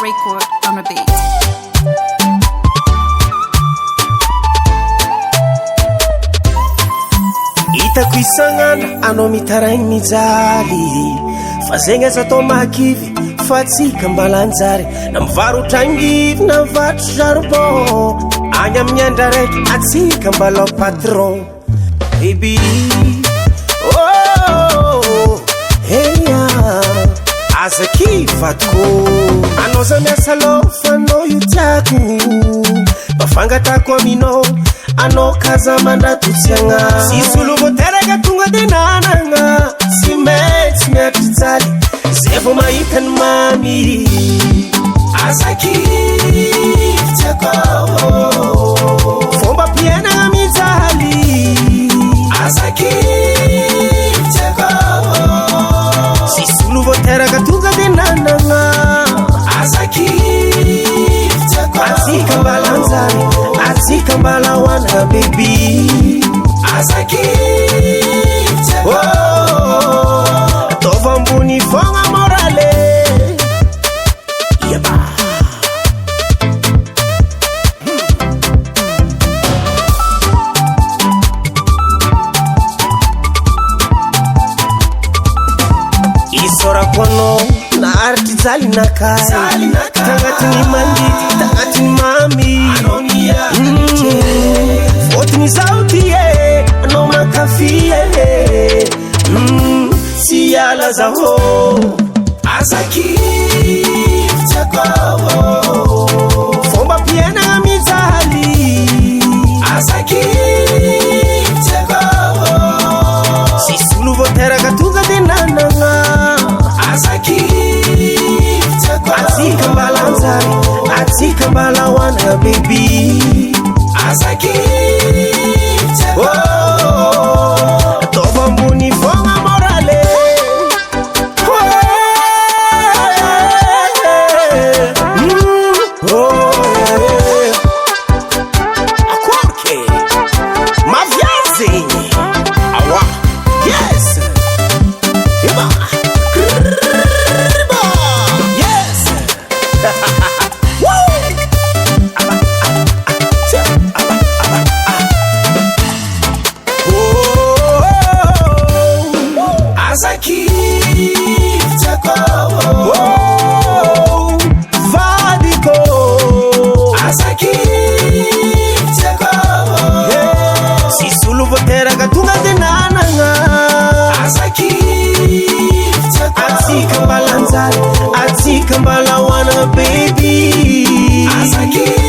record on a beat. Itako isan'andro anao mitaraigny mijaly fa zegny aza atao makivy fa tsika mbalanjary na mivarotra angivy na mivarotra charbon agny amin'ny andra raiky atsika mbalao patron baby oh heya aza kivatiko anao za miasa lofa anao io tiako mba fangatako aminao anao kaza mandratotsiagna sisy olo vo teraka tonga de nanagna sy maintsy miatry jaly zay vo mahitany mamy azakivitsako fomba mpiainagna mijaly azakivitsako sisy olo vo teraka tonga de nanagna azakivitsako atsika mbalanjary atsika mbalawana baby azakivitsako atova ambony fogna morale yaba isorako anao naharitry jaly nakay tagnatiny mandity tagnatiny mamy fôtony zao ty e anao makafy e tsy ala zaho azakivitsako fomba mpiainagna mijaly azakivitsako sisy olo vo teraka tonga de nanagna azakivitsako atsika mbalanjary atsika mbalahoana baby azakivitsako atova ambony fogna morale akorke maviazegny awa yes iba yes azakivitsako vadiko azakivitsako sisy olo vo teraka tonga de nanagna azakivitsako atsika mbalanjary atsika mbalahoana baby azakivitsako